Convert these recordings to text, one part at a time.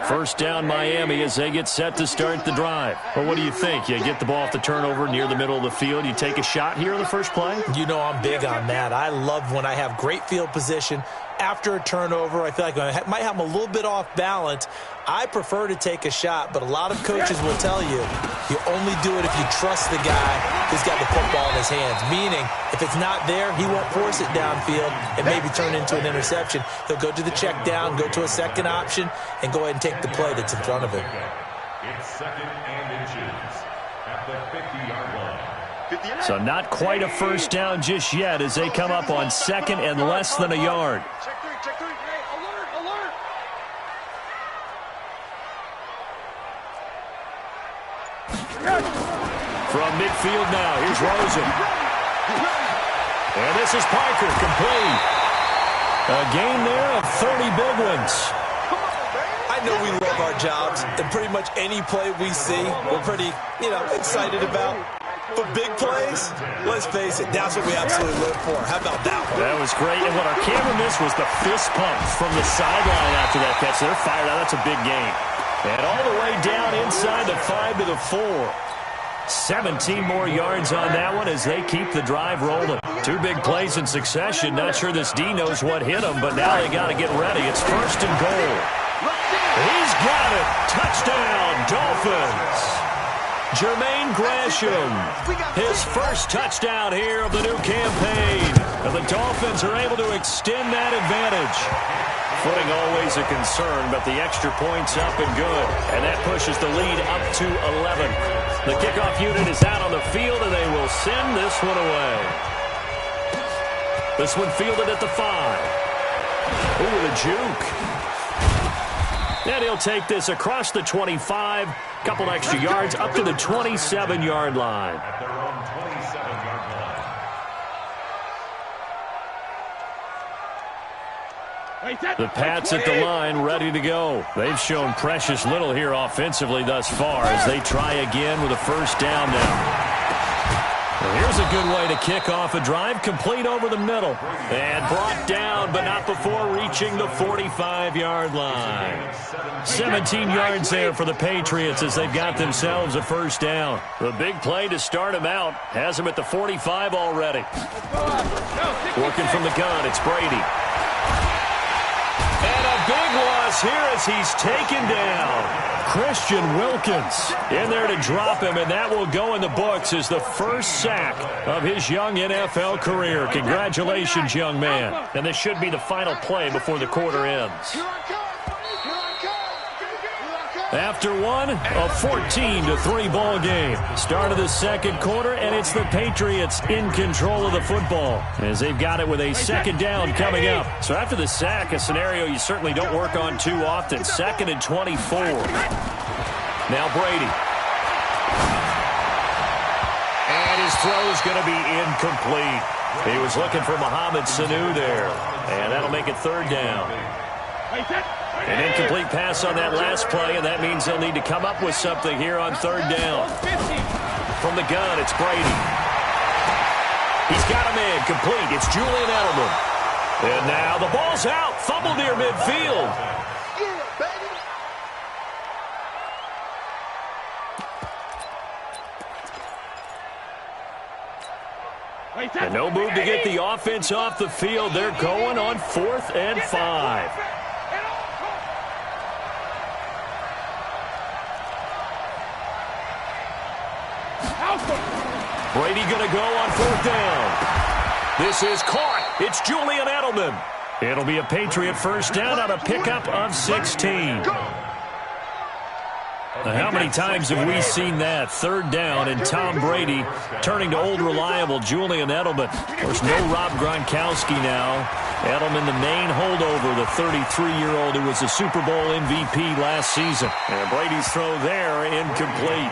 First down Miami as they get set to start the drive. Well, what do you think? You get the ball off the turnover near the middle of the field. You take a shot here in the first play? You know I'm big on that. I love when I have great field position. After a turnover, I feel like I might have them a little bit off balance. I prefer to take a shot, but a lot of coaches will tell you only do it if you trust the guy who's got the football in his hands. Meaning, if it's not there, he won't force it downfield and maybe turn into an interception. He'll go to the check down, go to a second option, and go ahead and take the play that's in front of him. It's second and inches at the 50-yard line. So not quite a first down just yet as they come up on second and less than a yard. From midfield now, here's Rosen. And this is Parker, complete. A gain there of 30 big ones. I know we love our jobs, and pretty much any play we see, we're pretty, excited about. But big plays, let's face it, that's what we absolutely live for. How about that one? That was great, and what our camera missed was the fist pump from the sideline after that catch. They're fired out. That's a big game. And all the way down inside the 5 to the 4. 17 more yards on that one as they keep the drive rolling. Two big plays in succession. Not sure this D knows what hit him, but now they got to get ready. It's first and goal. He's got it. Touchdown, Dolphins. Jermaine Gresham, his first touchdown here of the new campaign. And the Dolphins are able to extend that advantage. Footing always a concern, but the extra point's up and good. And that pushes the lead up to 11. The kickoff unit is out on the field, and they will send this one away. This one fielded at the 5. Ooh, the juke. And he'll take this across the 25. Couple extra yards up to the 27-yard line. At their own 27-yard line. The Pats at the line ready to go. They've shown precious little here offensively thus far as they try again with a first down now. Well, here's a good way to kick off a drive, complete over the middle. And brought down, but not before reaching the 45-yard line. 17 yards there for the Patriots as they've got themselves a first down. The big play to start him out has him at the 45 already. Working from the gun, it's Brady. And a big loss here as he's taken down. Christian Wilkins in there to drop him, and that will go in the books as the first sack of his young NFL career. Congratulations, young man. And this should be the final play before the quarter ends. After one, a 14-3 ball game. Start of the second quarter, and it's the Patriots in control of the football as they've got it with a second down coming up. So after the sack, a scenario you certainly don't work on too often. 2nd and 24. Now Brady. And his throw is going to be incomplete. He was looking for Mohamed Sanu there, and that'll make it third down. An incomplete pass on that last play, and that means they'll need to come up with something here on third down. From the gun, it's Brady. He's got him in, complete. It's Julian Edelman. And now the ball's out, fumbled near midfield. And no move to get the offense off the field. They're going on 4th and 5. Brady going to go on 4th down. This is caught. It's Julian Edelman. It'll be a Patriot first down on a pickup of 16. How many times have we seen that? Third down and Tom Brady turning to old reliable Julian Edelman. Of course, no Rob Gronkowski now. Edelman, the main holdover, the 33-year-old who was the Super Bowl MVP last season. And Brady's throw there incomplete.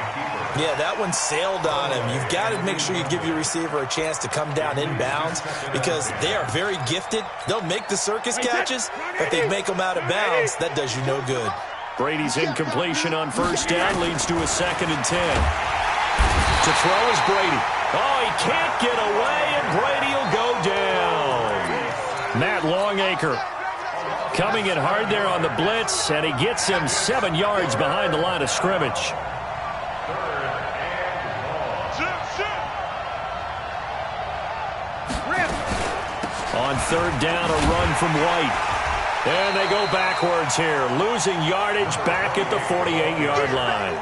Yeah, that one sailed on him. You've got to make sure you give your receiver a chance to come down inbounds because they are very gifted. They'll make the circus catches, but they make them out of bounds. That does you no good. Brady's incompletion on first down leads to a 2nd and 10. To throw is Brady. Oh, he can't get away, and Brady will go down. Matt Longacre Coming in hard there on the blitz, and he gets him 7 yards behind the line of scrimmage. On third down, a run from White. And they go backwards here, losing yardage back at the 48-yard line.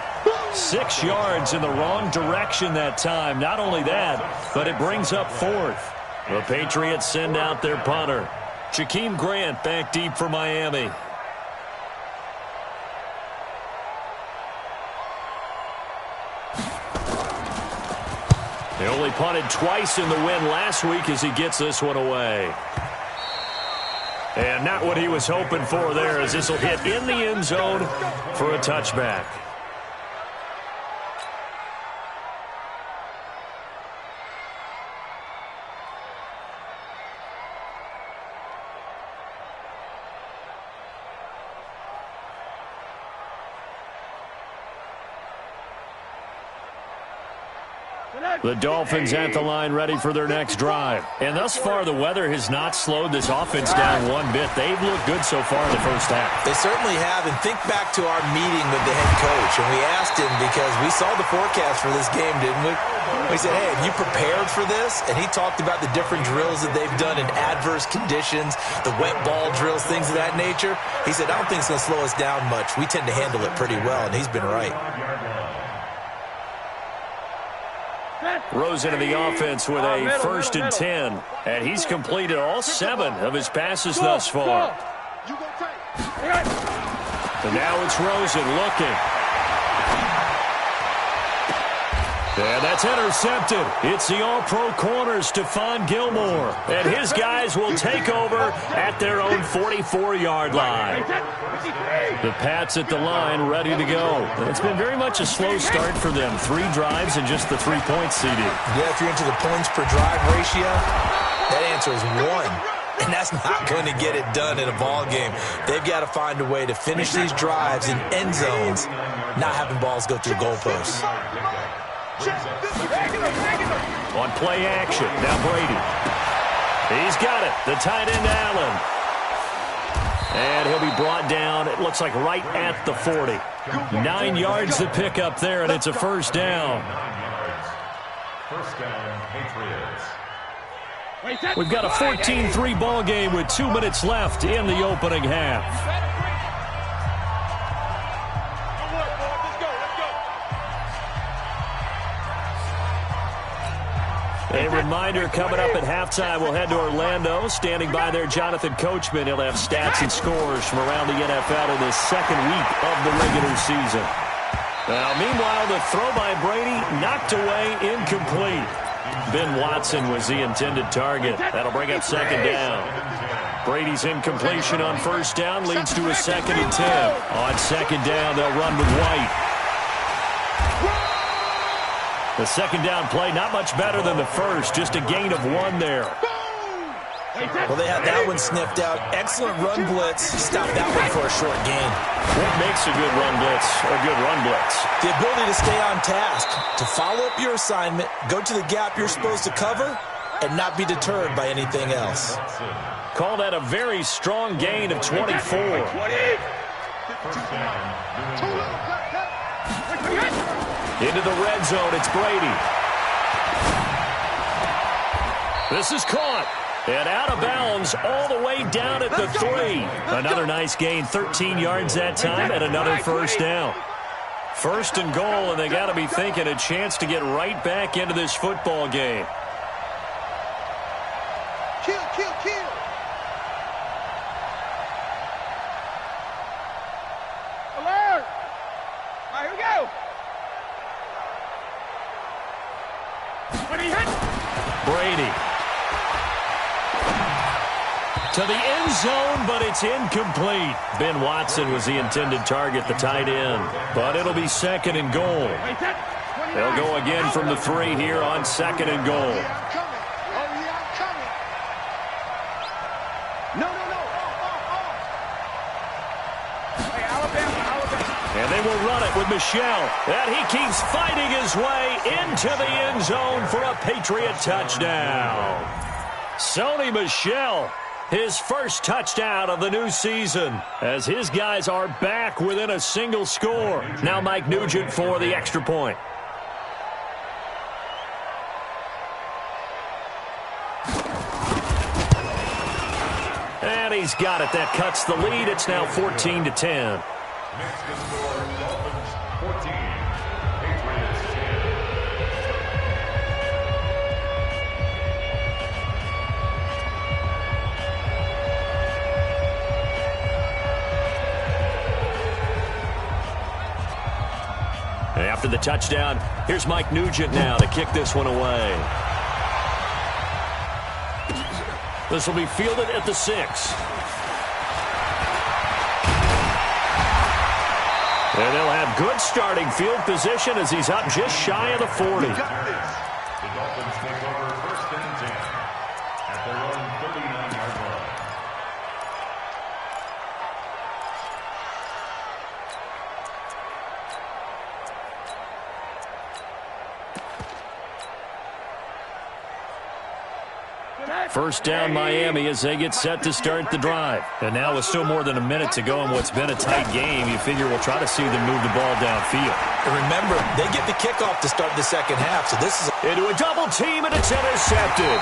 6 yards in the wrong direction that time. Not only that, but it brings up fourth. The Patriots send out their punter. Jakeem Grant back deep for Miami. He only punted twice in the win last week as he gets this one away. And not what he was hoping for there, as this will hit in the end zone for a touchback. The Dolphins at the line ready for their next drive. And thus far, the weather has not slowed this offense down one bit. They've looked good so far in the first half. They certainly have. And think back to our meeting with the head coach. And we asked him, because we saw the forecast for this game, didn't we? We said, hey, have you prepared for this? And he talked about the different drills that they've done in adverse conditions, the wet ball drills, things of that nature. He said, I don't think it's going to slow us down much. We tend to handle it pretty well, and he's been right. Rose into the offense with a first and 10. And he's completed all 7 of his passes thus far. And now it's Rosen looking. And that's intercepted. It's the all-pro corner, Stephon Gilmore. And his guys will take over at their own 44-yard line. The Pats at the line ready to go. And it's been very much a slow start for them. 3 drives and just the 3 points, CD. Yeah, if you're into the points per drive ratio, that answer is 1. And that's not going to get it done in a ball game. They've got to find a way to finish these drives in end zones, not having balls go through goalposts. On play action, now Brady. He's got it. The tight end, Allen. And he'll be brought down, it looks like right at the 40. 9 yards to pick up there, and it's a first down. First down, Patriots. We've got a 14-3 ball game with 2 minutes left in the opening half. A reminder, coming up at halftime, we'll head to Orlando. Standing by there, Jonathan Coachman. He'll have stats and scores from around the NFL in this second week of the regular season. Now, meanwhile, the throw by Brady knocked away, incomplete. Ben Watson was the intended target. That'll bring up second down. Brady's incompletion on first down leads to a second and 10. On second down, they'll run with White. The second down play, not much better than the first, just a gain of 1 there. Well, they had that one sniffed out. Excellent run blitz. Stop that one for a short gain. What makes a good run blitz a good run blitz? The ability to stay on task, to follow up your assignment, go to the gap you're supposed to cover, and not be deterred by anything else. Call that a very strong gain of 24. Into the red zone, it's Brady. This is caught. And out of bounds all the way down at the 3. Another nice gain, 13 yards that time, and another first down. First and goal, and they got to be thinking a chance to get right back into this football game. Kill. Alert! All right, here we go. Brady. To the end zone, but it's incomplete. Ben Watson was the intended target, the tight end. But it'll be second and goal. They'll go again from the 3 here on second and goal. And they will run it with Michel. And he keeps fighting his way into the end zone for a Patriot touchdown. Sony Michel His first touchdown of the new season as his guys are back within a single score. Now Mike Nugent for the extra point. And he's got it. That cuts the lead. It's now 14-10. Next to score, Dolphins 14, Patriots 10. After the touchdown, here's Mike Nugent now to kick this one away. This will be fielded at the 6. And they'll have good starting field position as he's up just shy of the 40. The Dolphins take over first and 10 at their own 39-yard line. First down Miami as they get set to start the drive. And now with still more than a minute to go in what's been a tight game, you figure we'll try to see them move the ball downfield. And remember, they get the kickoff to start the second half, so this is into a double team, and it's intercepted.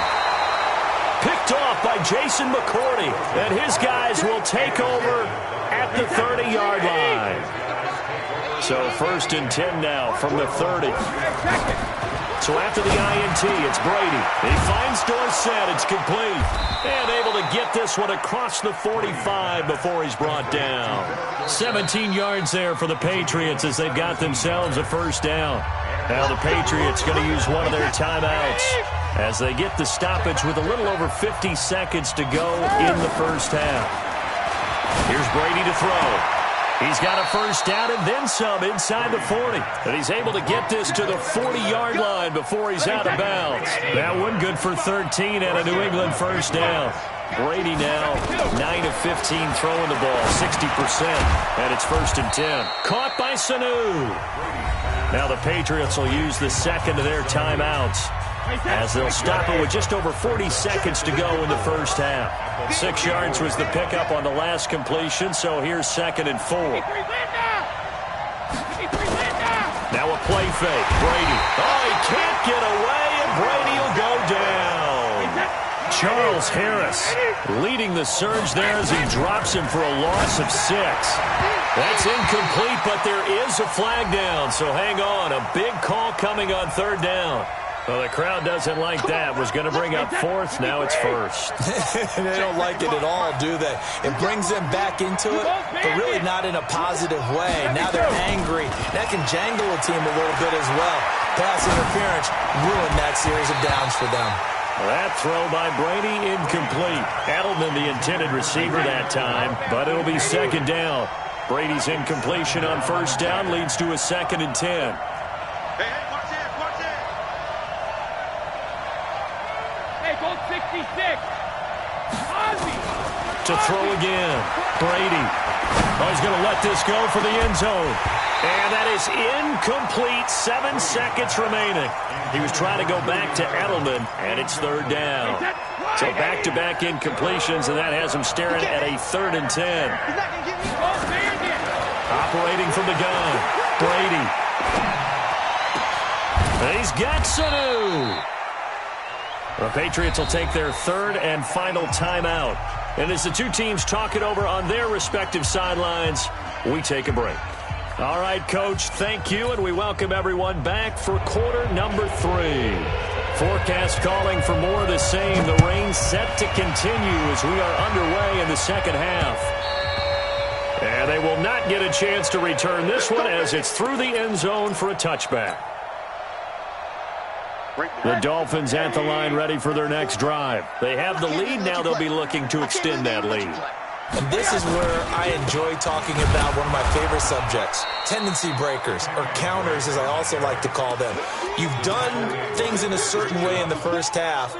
Picked off by Jason McCourty, and his guys will take over at the 30-yard line. So first and 10 now from the 30. So after the INT, it's Brady. He finds Dorsett. It's complete. And able to get this one across the 45 before he's brought down. 17 yards there for the Patriots as they've got themselves a first down. Now the Patriots going to use one of their timeouts as they get the stoppage with a little over 50 seconds to go in the first half. Here's Brady to throw. He's got a first down and then some inside the 40. And he's able to get this to the 40-yard line before he's out of bounds. That one good for 13 and a New England first down. Brady now 9 of 15 throwing the ball, 60%. And it's first and 10. Caught by Sanu. Now the Patriots will use the second of their timeouts as they'll stop it with just over 40 seconds to go in the first half. 6 yards was the pickup on the last completion, so here's second and 4. Now a play fake. Brady. Oh, he can't get away, and Brady will go down. Charles Harris leading the surge there as he drops him for a loss of 6. That's incomplete, but there is a flag down, so hang on. A big call coming on third down. Well, the crowd doesn't like that. Was going to bring up fourth. Now it's first. They don't like it at all, do they? It brings them back into it, but really not in a positive way. Now they're angry. That can jangle a team a little bit as well. Pass interference ruined that series of downs for them. That throw by Brady incomplete. Edelman, the intended receiver that time, but it'll be second down. Brady's incompletion on first down leads to a second and 10. To throw again. Brady. Oh, he's going to let this go for the end zone. And that is incomplete. 7 seconds remaining. He was trying to go back to Edelman, and it's third down. So back-to-back incompletions, and that has him staring at a third and 10. Operating from the gun. Brady. And he's got Sanu. The Patriots will take their third and final timeout. And as the two teams talk it over on their respective sidelines, we take a break. All right, Coach, thank you, and we welcome everyone back for quarter number 3. Forecast calling for more of the same. The rain set to continue as we are underway in the second half. And they will not get a chance to return this one as it's through the end zone for a touchback. The Dolphins at the line ready for their next drive. They have the lead. Now they'll be looking to extend that lead. And this is where I enjoy talking about one of my favorite subjects, tendency breakers, or counters as I also like to call them. You've done things in a certain way in the first half.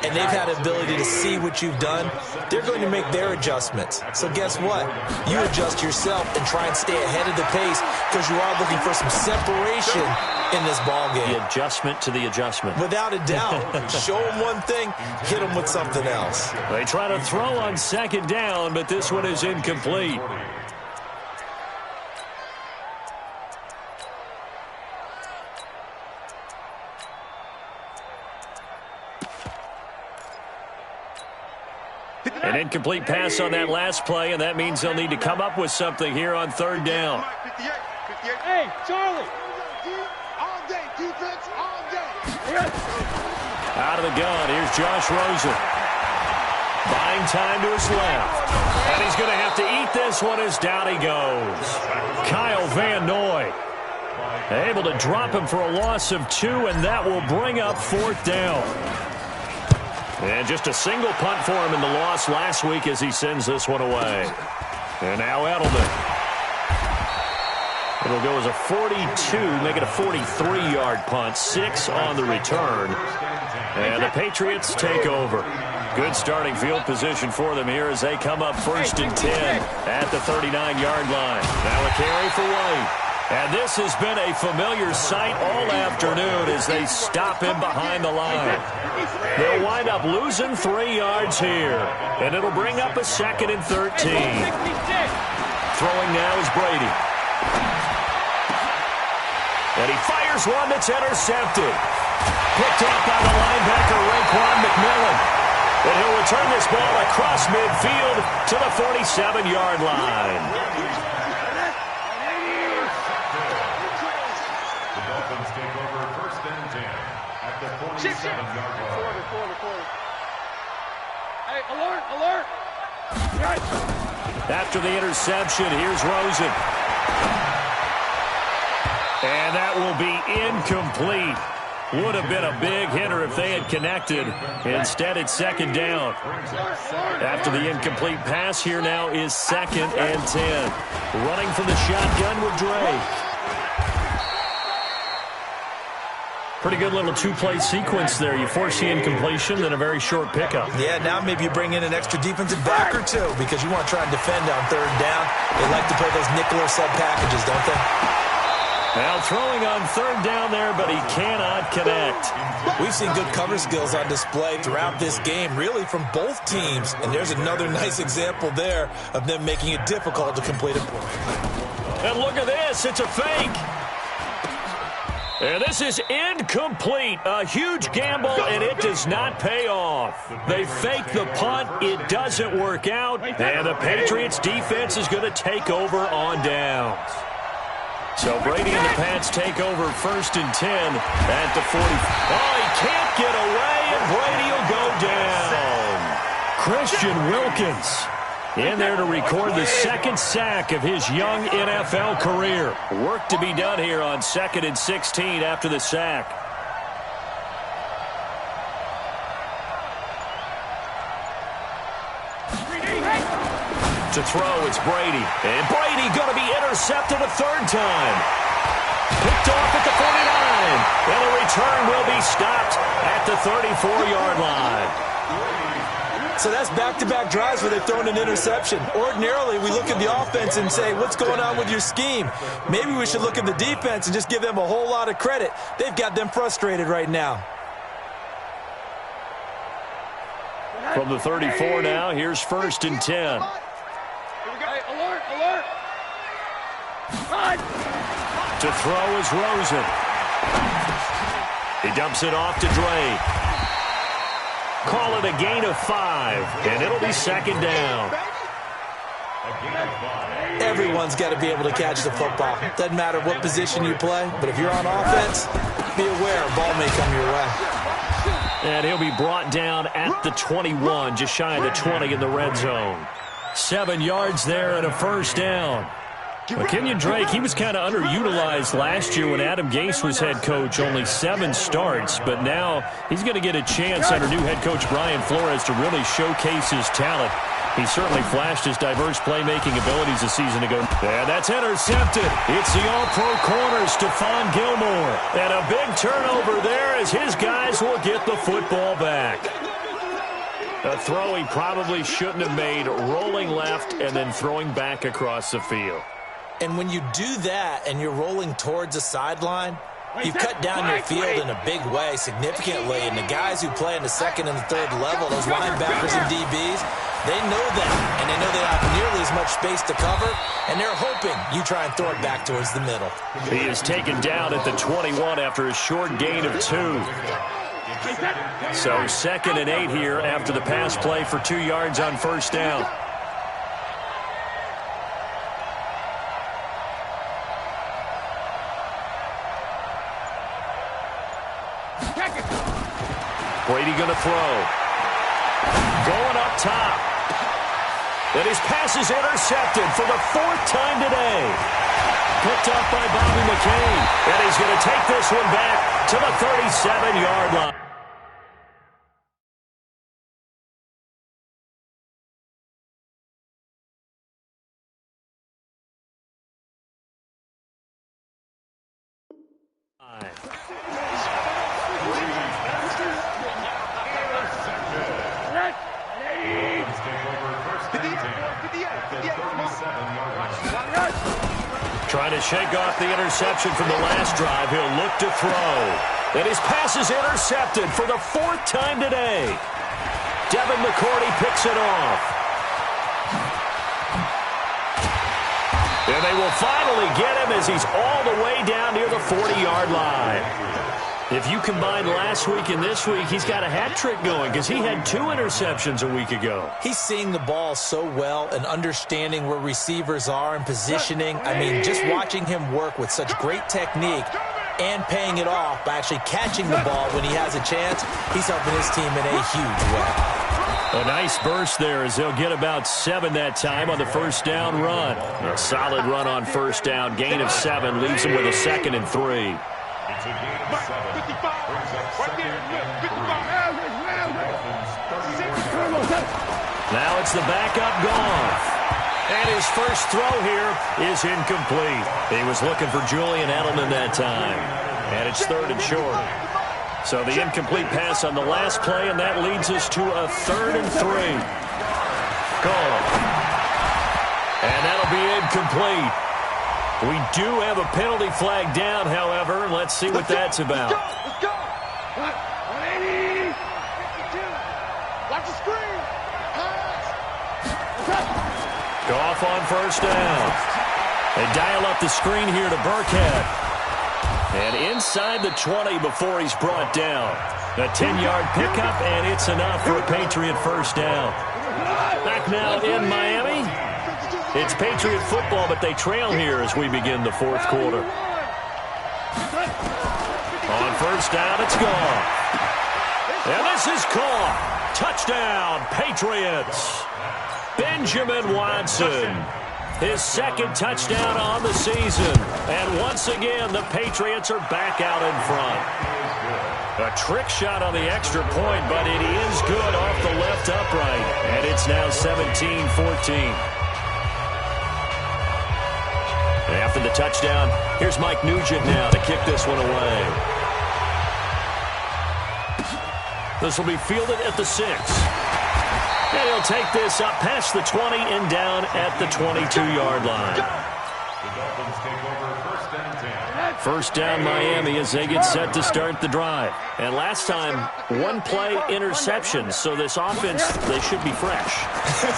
and they've had the ability to see what you've done, they're going to make their adjustments. So guess what? You adjust yourself and try and stay ahead of the pace because you are looking for some separation in this ball game. The adjustment to the adjustment. Without a doubt. Show them one thing, hit them with something else. They try to throw on second down, but this one is incomplete. An incomplete pass on that last play, and that means they'll need to come up with something here on third down. Hey, Charlie! All day, defense, all day. Out of the gun, here's Josh Rosen. Buying time to his left. And he's going to have to eat this one as down he goes. Kyle Van Noy able to drop him for a loss of 2, and that will bring up fourth down. And just a single punt for him in the loss last week as he sends this one away. And now Edelman. It'll go as a 42, make it a 43-yard punt, 6 on the return. And the Patriots take over. Good starting field position for them here as they come up 1st and 10 at the 39-yard line. Now a carry for White. And this has been a familiar sight all afternoon as they stop him behind the line. They'll wind up losing 3 yards here. And it'll bring up a 2nd and 13. Throwing now is Brady. And he fires one that's intercepted. Picked up by the linebacker, Raekwon McMillan. And he'll return this ball across midfield to the 47-yard line. The Dolphins take over 1st and 10 at the 47-yard line. Quarter. Hey, alert! After the interception, here's Rosen. And that will be incomplete. Would have been a big hitter if they had connected. Instead, it's 2nd down. After the incomplete pass, here now is 2nd and 10. Running from the shotgun with Dre. Pretty good little 2-play sequence there. You force the incompletion, then a very short pickup. Yeah, now maybe you bring in an extra defensive back or 2 because you want to try and defend on 3rd down. They like to play those nickel or sub packages, don't they? Now throwing on 3rd down there, but he cannot connect. We've seen good cover skills on display throughout this game, really from both teams. And there's another nice example there of them making it difficult to complete a play. And look at this. It's a fake. And this is incomplete. A huge gamble, and it does not pay off. They fake the punt. It doesn't work out. And the Patriots defense is going to take over on downs. So Brady and the Pats take over 1st and 10 at the 40. Oh, he can't get away, and Brady will go down. Christian Wilkins in there to record the 2nd sack of his young NFL career. Work to be done here on 2nd and 16 after the sack. To throw, it's Brady. And Brady going to be intercepted a 3rd time. Picked off at the 49. And the return will be stopped at the 34-yard line. So that's back-to-back drives where they've thrown an interception. Ordinarily, we look at the offense and say, what's going on with your scheme? Maybe we should look at the defense and just give them a whole lot of credit. They've got them frustrated right now. From the 34 now, here's 1st and 10. Hey, alert! To throw is Rosen. He dumps it off to Dre. Call it a gain of 5, and it'll be 2nd down. Everyone's got to be able to catch the football. Doesn't matter what position you play, but if you're on offense, be aware a ball may come your way. And he'll be brought down at the 21, just shy of the 20 in the red zone. 7 yards there and a 1st down. Kenyon Drake, he was kind of underutilized last year when Adam Gase was head coach, only 7 starts, but now he's going to get a chance under new head coach Brian Flores to really showcase his talent. He certainly flashed his diverse playmaking abilities a season ago. And that's intercepted. It's the all-pro corner, Stephon Gilmore. And a big turnover there as his guys will get the football back. A throw he probably shouldn't have made, rolling left and then throwing back across the field. And when you do that and you're rolling towards the sideline, you've cut down your field in a big way significantly. And the guys who play in the second and the third level, those linebackers and DBs, they know that. And they know they don't have nearly as much space to cover. And they're hoping you try and throw it back towards the middle. He is taken down at the 21 after a short gain of 2. So 2nd and 8 here after the pass play for 2 yards on first down. Brady going to throw. Going up top. And his pass is intercepted for the 4th time today. Picked up by Bobby McCain. And he's going to take this one back to the 37-yard line. Trying to shake off the interception from the last drive. He'll look to throw. And his pass is intercepted for the 4th time today. Devin McCourty picks it off. And they will finally get him as he's all the way down near the 40-yard line. If you combine last week and this week, he's got a hat trick going because he had 2 interceptions a week ago. He's seeing the ball so well and understanding where receivers are and positioning. I mean, just watching him work with such great technique and paying it off by actually catching the ball when he has a chance, he's helping his team in a huge way. A nice burst there as they'll get about 7 that time on the first down run. A solid run on first down. Gain of 7 leaves them with a 2nd and 3. It's a gain of 7. Brings up 2nd and 3. Now it's the backup Goff. And his first throw here is incomplete. He was looking for Julian Edelman that time. And it's 3rd and short. So the incomplete pass on the last play, and that leads us to a 3rd and 3. Goff. And that'll be incomplete. We do have a penalty flag down, however. Let's see what that's about. Let's go. 180. 52. Watch the screen. Pass. Goff on first down. They dial up the screen here to Burkhead. And inside the 20 before he's brought down. A 10-yard pickup, and it's enough for a Patriot first down. Back now in Miami. It's Patriot football, but they trail here as we begin the 4th quarter. On first down, it's Goff. And this is caught. Touchdown, Patriots. Benjamin Watson. His 2nd touchdown on the season. And once again, the Patriots are back out in front. A trick shot on the extra point, but it is good off the left upright. And it's now 17-14. After the touchdown, here's Mike Nugent now to kick this one away. This will be fielded at the 6. And he'll take this up past the 20 and down at the 22-yard line. The Dolphins take over 1st and 10. First down Miami as they get set to start the drive. And last time, 1-play interception. So this offense, they should be fresh.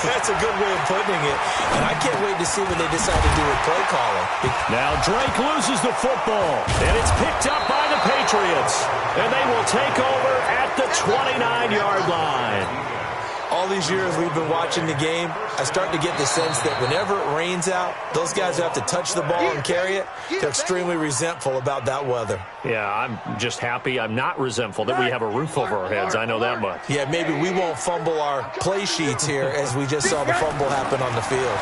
That's a good way of putting it. And I can't wait to see what they decide to do with play calling. Now Drake loses the football. And it's picked up by the Patriots. And they will take over at the 29-yard line. All these years we've been watching the game, I start to get the sense that whenever it rains out, those guys who have to touch the ball and carry it, they're extremely resentful about that weather. Yeah, I'm just happy I'm not resentful that we have a roof over our heads. I know that much. Yeah, maybe we won't fumble our play sheets here as we just saw the fumble happen on the field.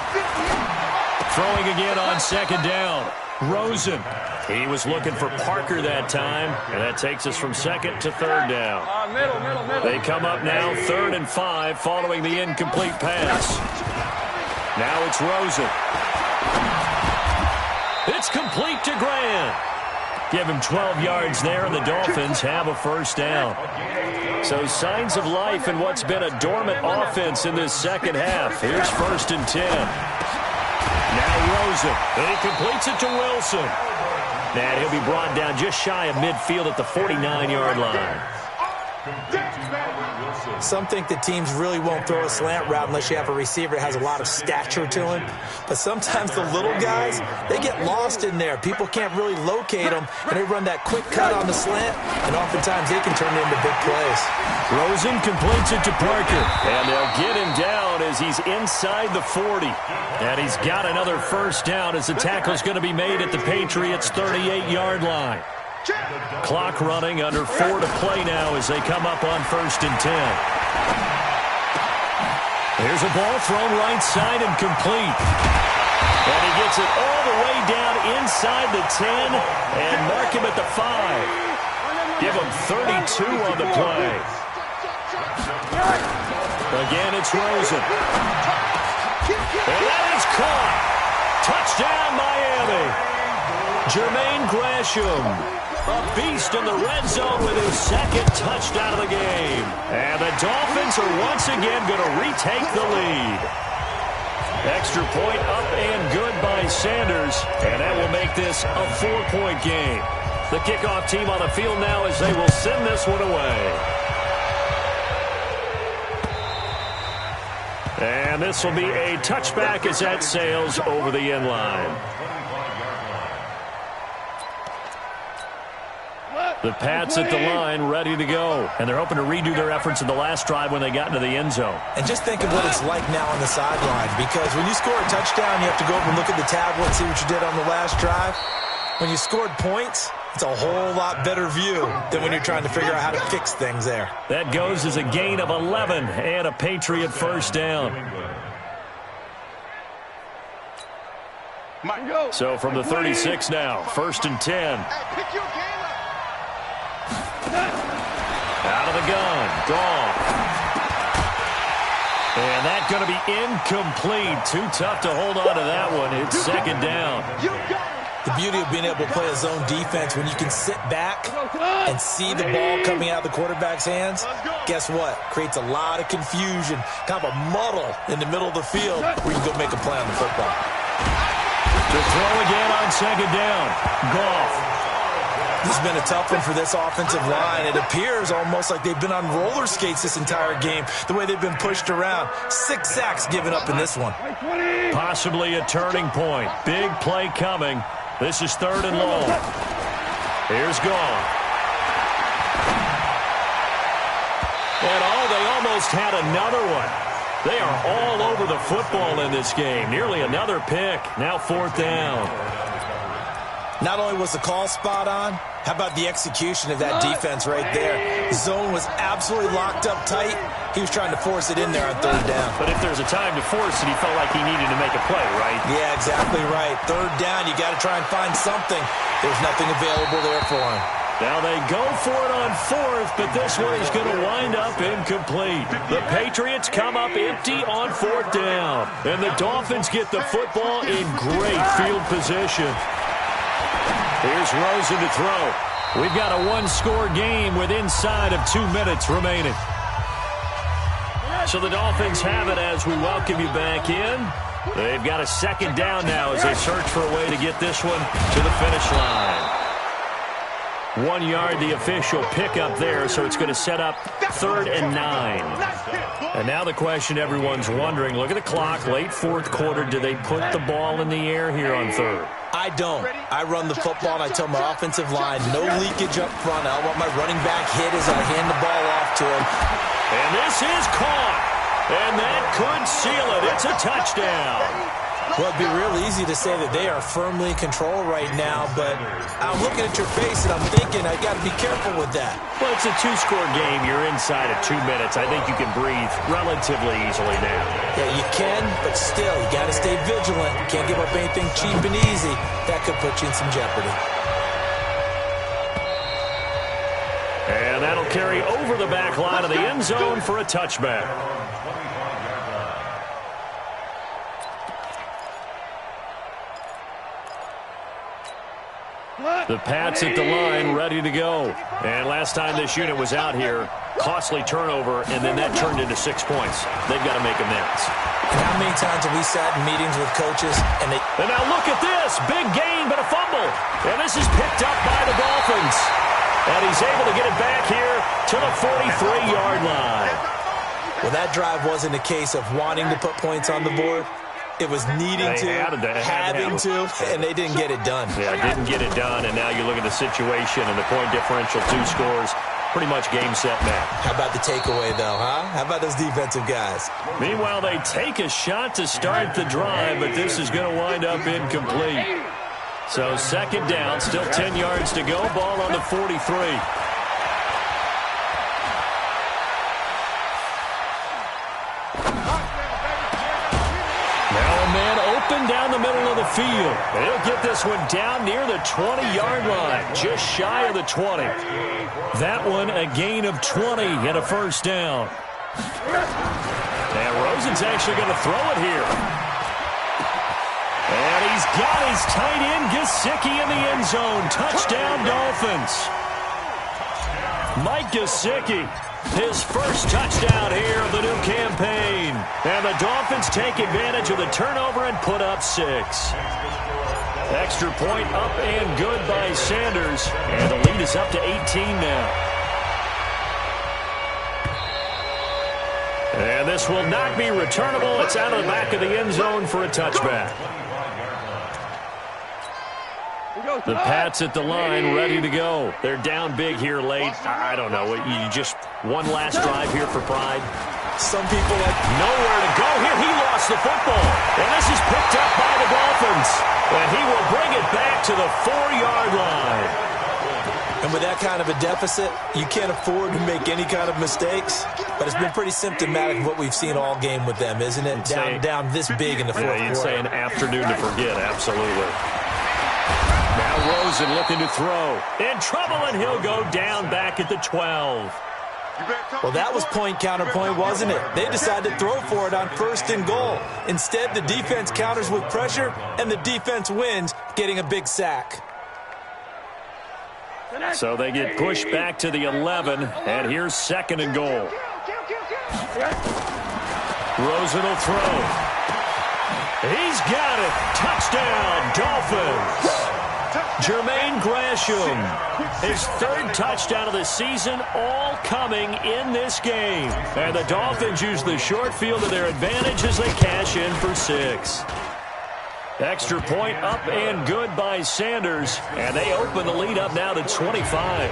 Throwing again on 2nd down. Rosen. He was looking for Parker that time, and that takes us from 2nd to 3rd down. Middle. They come up now 3rd and 5 following the incomplete pass. Now it's Rosen. It's complete to Grant. Give him 12 yards there, and the Dolphins have a first down. So signs of life in what's been a dormant offense in this second half. Here's 1st and 10. Now Rosen, and he completes it to Wilson. And he'll be brought down just shy of midfield at the 49-yard line. Some think that teams really won't throw a slant route unless you have a receiver that has a lot of stature to him. But sometimes the little guys, they get lost in there. People can't really locate them, and they run that quick cut on the slant, and oftentimes they can turn it into big plays. Rosen completes it to Parker, and they'll get him down as he's inside the 40. And he's got another first down as the tackle's going to be made at the Patriots' 38-yard line. Clock running, under 4 to play now as they come up on 1st and 10. Here's a ball thrown right side and complete. And he gets it all the way down inside the 10 and mark him at the 5. Give him 32 on the play. Again, it's Rosen. And that is caught. Touchdown, Miami. Jermaine Gresham. A beast in the red zone with his 2nd touchdown of the game. And the Dolphins are once again going to retake the lead. Extra point up and good by Sanders. And that will make this a 4-point game. The kickoff team on the field now as they will send this one away. And this will be a touchback as that sails over the end line. The Pats at the line, ready to go. And they're hoping to redo their efforts in the last drive when they got into the end zone. And just think of what it's like now on the sideline, because when you score a touchdown, you have to go over and look at the tablet and see what you did on the last drive. When you scored points, it's a whole lot better view than when you're trying to figure out how to fix things there. That goes as a gain of 11 and a Patriot first down. So from the 36 now, 1st and 10. Out of the gun, Goff. And that's going to be incomplete. Too tough to hold on to that one. It's 2nd down. The beauty of being able to play a zone defense when you can sit back and see the ball coming out of the quarterback's hands, guess what? Creates a lot of confusion, kind of a muddle in the middle of the field where you can go make a play on the football. To throw again on 2nd down, Goff. This has been a tough one for this offensive line. It appears almost like they've been on roller skates this entire game, the way they've been pushed around. 6 sacks given up in this one. Possibly a turning point. Big play coming. This is 3rd and long. Here's Goff. And they almost had another one. They are all over the football in this game. Nearly another pick. Now 4th down. Not only was the call spot on, how about the execution of that defense right there? The zone was absolutely locked up tight. He was trying to force it in there on 3rd down. But if there's a time to force it, he felt like he needed to make a play, right? Yeah, exactly right. 3rd down, you got to try and find something. There's nothing available there for him. Now they go for it on 4th, but this one is going to wind up incomplete. The Patriots come up empty on 4th down. And the Dolphins get the football in great field position. Here's Rosen to throw. We've got a 1-score game with inside of 2 minutes remaining. So the Dolphins have it as we welcome you back in. They've got a 2nd down now as they search for a way to get this one to the finish line. 1 yard, the official pickup there, so it's going to set up 3rd and 9. And now the question everyone's wondering, look at the clock, late 4th quarter, do they put the ball in the air here on 3rd? I don't. I run the football, and I tell my offensive line, no leakage up front. I want my running back hit as I hand the ball off to him. And this is caught. And that could seal it. It's a touchdown. Well, it'd be real easy to say that they are firmly in control right now, but I'm looking at your face and I'm thinking I got to be careful with that. Well, it's a 2-score game. You're inside of 2 minutes. I think you can breathe relatively easily now. Yeah, you can, but still, you got to stay vigilant. Can't give up anything cheap and easy. That could put you in some jeopardy. And that'll carry over the back line of the end zone for a touchback. The Pats at the line, ready to go. And last time this unit was out here, costly turnover, and then that turned into 6 points. They've got to make amends. And how many times have we sat in meetings with coaches and they... And now look at this. Big gain, but a fumble. And this is picked up by the Dolphins. And he's able to get it back here to the 43-yard line. Well, that drive wasn't a case of wanting to put points on the board. It was needing to, having to, and they didn't get it done. Yeah, didn't get it done, and now you look at the situation and the point differential, 2 scores, pretty much game, set, match. How about the takeaway, though, huh? How about those defensive guys? Meanwhile, they take a shot to start the drive, but this is going to wind up incomplete. So second down, still 10 yards to go, ball on the 43. Open down the middle of the field. They'll get this one down near the 20-yard line, just shy of the 20. That one a gain of 20 and a first down. And Rosen's actually going to throw it here. And he's got his tight end, Gesicki, in the end zone. Touchdown, Dolphins. Mike Gesicki. His first touchdown here of the new campaign. And the Dolphins take advantage of the turnover and put up 6. Extra point up and good by Sanders. And the lead is up to 18 now. And this will not be returnable. It's out of the back of the end zone for a touchback. The Pats at the line, ready to go. They're down big here late. I don't know. You just one last drive here for pride. Some people like nowhere to go here. He lost the football. And this is picked up by the Dolphins. And he will bring it back to the 4-yard line. And with that kind of a deficit, you can't afford to make any kind of mistakes. But it's been pretty symptomatic of what we've seen all game with them, isn't it? Down this big in the fourth quarter. You'd say an afternoon to forget, absolutely. Now Rosen looking to throw. In trouble, and he'll go down back at the 12. Well, that was point counterpoint, wasn't it? They decided to throw for it on 1st and goal. Instead, the defense counters with pressure, and the defense wins, getting a big sack. So they get pushed back to the 11, and here's 2nd and goal. Rosen will throw. He's got it. Touchdown, Dolphins. Jermaine Gresham, his 3rd touchdown of the season, all coming in this game. And the Dolphins use the short field to their advantage as they cash in for 6. Extra point up and good by Sanders. And they open the lead up now to 25.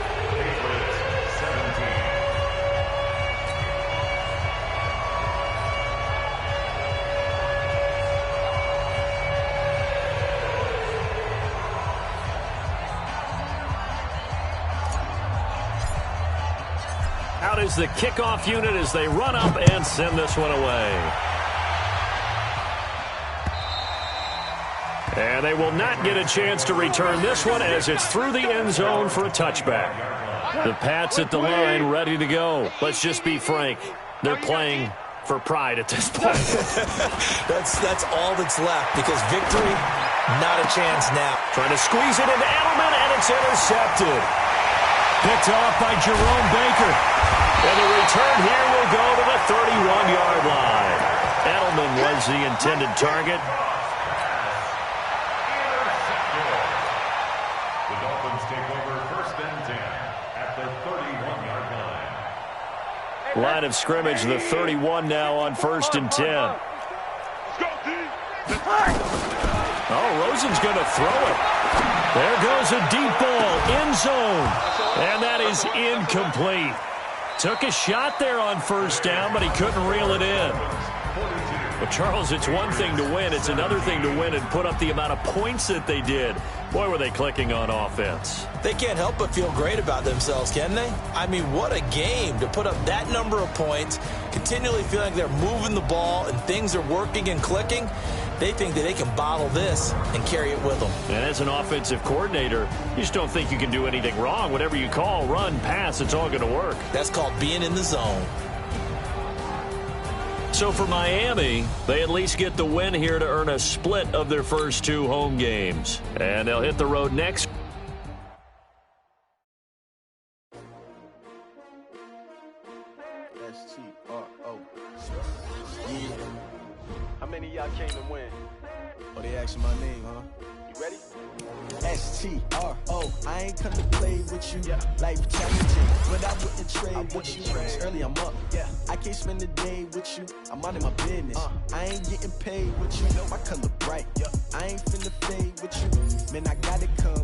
Out is the kickoff unit as they run up and send this one away. And they will not get a chance to return this one as it's through the end zone for a touchback. The Pats at the line, ready to go. Let's just be frank. They're playing for pride at this point. That's all that's left, because victory, not a chance now. Trying to squeeze it into Edelman, and it's intercepted. Picked off by Jerome Baker. And the return here will go to the 31-yard line. Edelman was the intended target. The Dolphins take over 1st and 10 at the 31-yard line. Line of scrimmage, the 31 now on 1st and 10. Oh, Rosen's going to throw it. There goes a deep ball, end zone. And that is incomplete. Took a shot there on 1st down, but he couldn't reel it in. Well, Charles, it's one thing to win. It's another thing to win and put up the amount of points that they did. Boy, were they clicking on offense. They can't help but feel great about themselves, can they? I mean, what a game to put up that number of points, continually feeling like they're moving the ball and things are working and clicking. They think that they can bottle this and carry it with them. And as an offensive coordinator, you just don't think you can do anything wrong. Whatever you call, run, pass, it's all going to work. That's called being in the zone. So for Miami, they at least get the win here to earn a split of their first 2 home games. And they'll hit the road next. my name, huh? You ready? STRO. I ain't come to play with you. Life challenging, but I wouldn't trade with you. It's early, I'm up. I can't spend the day with you. I'm out of my business. I ain't getting paid with you. My color bright. I ain't finna fade with you. Man, I gotta come